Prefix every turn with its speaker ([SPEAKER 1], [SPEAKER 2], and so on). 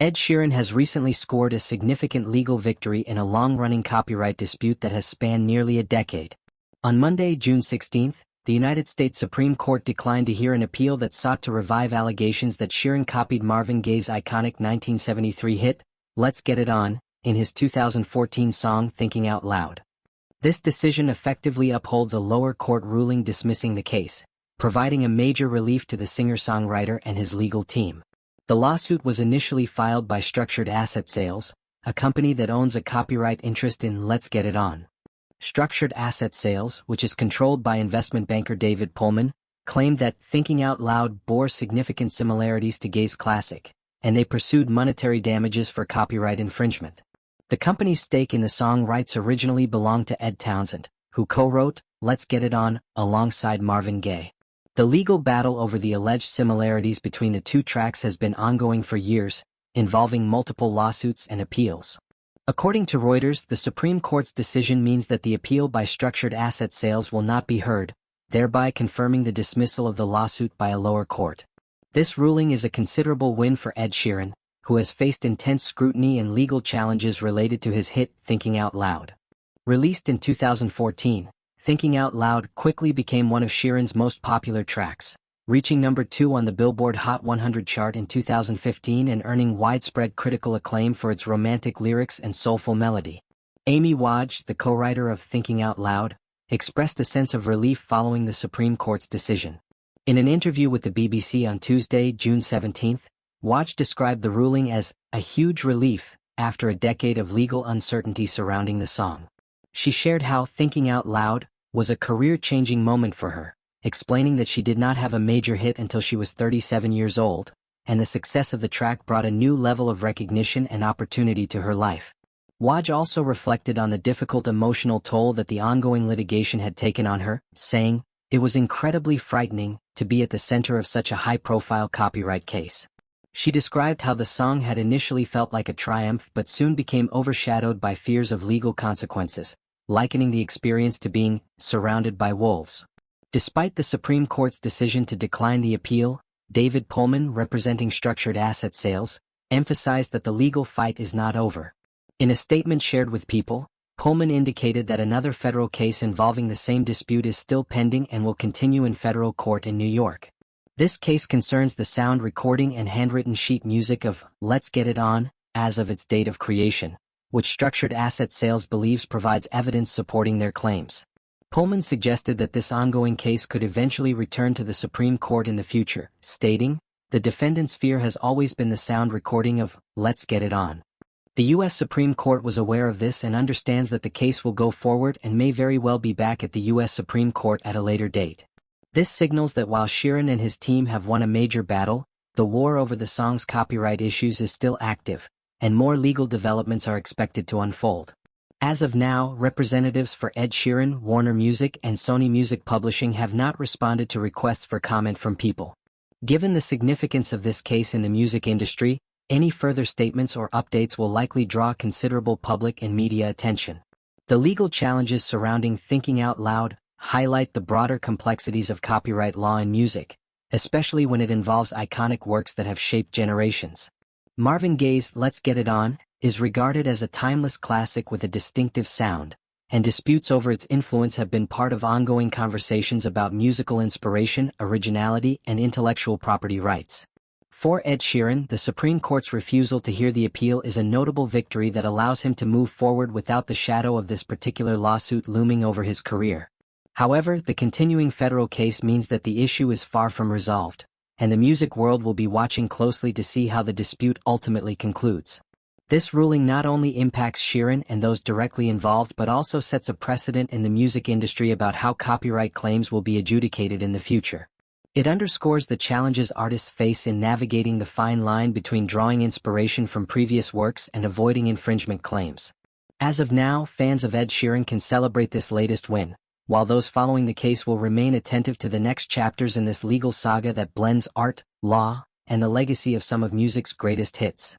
[SPEAKER 1] Ed Sheeran has recently scored a significant legal victory in a long-running copyright dispute that has spanned nearly a decade. On Monday, June 16, the United States Supreme Court declined to hear an appeal that sought to revive allegations that Sheeran copied Marvin Gaye's iconic 1973 hit, "Let's Get It On," in his 2014 song Thinking Out Loud. This decision effectively upholds a lower court ruling dismissing the case, providing a major relief to the singer-songwriter and his legal team. The lawsuit was initially filed by Structured Asset Sales, a company that owns a copyright interest in Let's Get It On. Structured Asset Sales, which is controlled by investment banker David Pullman, claimed that Thinking Out Loud bore significant similarities to Gaye's classic, and they pursued monetary damages for copyright infringement. The company's stake in the song rights originally belonged to Ed Townsend, who co-wrote Let's Get It On alongside Marvin Gaye. The legal battle over the alleged similarities between the two tracks has been ongoing for years, involving multiple lawsuits and appeals. According to Reuters, the Supreme Court's decision means that the appeal by Structured Asset Sales will not be heard, thereby confirming the dismissal of the lawsuit by a lower court. This ruling is a considerable win for Ed Sheeran, who has faced intense scrutiny and legal challenges related to his hit Thinking Out Loud. Released in 2014, Thinking Out Loud quickly became one of Sheeran's most popular tracks, reaching number 2 on the Billboard Hot 100 chart in 2015 and earning widespread critical acclaim for its romantic lyrics and soulful melody. Amy Wadge, the co-writer of Thinking Out Loud, expressed a sense of relief following the Supreme Court's decision. In an interview with the BBC on Tuesday, June 17, Wadge described the ruling as a huge relief after a decade of legal uncertainty surrounding the song. She shared how Thinking Out Loud was a career-changing moment for her, explaining that she did not have a major hit until she was 37 years old, and the success of the track brought a new level of recognition and opportunity to her life. Wadge also reflected on the difficult emotional toll that the ongoing litigation had taken on her, saying, "It was incredibly frightening to be at the center of such a high-profile copyright case." She described how the song had initially felt like a triumph but soon became overshadowed by fears of legal consequences, likening the experience to being surrounded by wolves. Despite the Supreme Court's decision to decline the appeal, David Pullman, representing Structured Asset Sales, emphasized that the legal fight is not over. In a statement shared with People, Pullman indicated that another federal case involving the same dispute is still pending and will continue in federal court in New York. This case concerns the sound recording and handwritten sheet music of Let's Get It On, as of its date of creation, which Structured Asset Sales believes provides evidence supporting their claims. Pullman suggested that this ongoing case could eventually return to the Supreme Court in the future, stating, "The defendant's fear has always been the sound recording of Let's Get It On." The U.S. Supreme Court was aware of this and understands that the case will go forward and may very well be back at the U.S. Supreme Court at a later date. This signals that while Sheeran and his team have won a major battle, the war over the song's copyright issues is still active, and more legal developments are expected to unfold. As of now, representatives for Ed Sheeran, Warner Music, and Sony Music Publishing have not responded to requests for comment from People. Given the significance of this case in the music industry, any further statements or updates will likely draw considerable public and media attention. The legal challenges surrounding Thinking Out Loud highlight the broader complexities of copyright law in music, especially when it involves iconic works that have shaped generations. Marvin Gaye's Let's Get It On is regarded as a timeless classic with a distinctive sound, and disputes over its influence have been part of ongoing conversations about musical inspiration, originality, and intellectual property rights. For Ed Sheeran, the Supreme Court's refusal to hear the appeal is a notable victory that allows him to move forward without the shadow of this particular lawsuit looming over his career. However, the continuing federal case means that the issue is far from resolved, and the music world will be watching closely to see how the dispute ultimately concludes. This ruling not only impacts Sheeran and those directly involved but also sets a precedent in the music industry about how copyright claims will be adjudicated in the future. It underscores the challenges artists face in navigating the fine line between drawing inspiration from previous works and avoiding infringement claims. As of now, fans of Ed Sheeran can celebrate this latest win, while those following the case will remain attentive to the next chapters in this legal saga that blends art, law, and the legacy of some of music's greatest hits.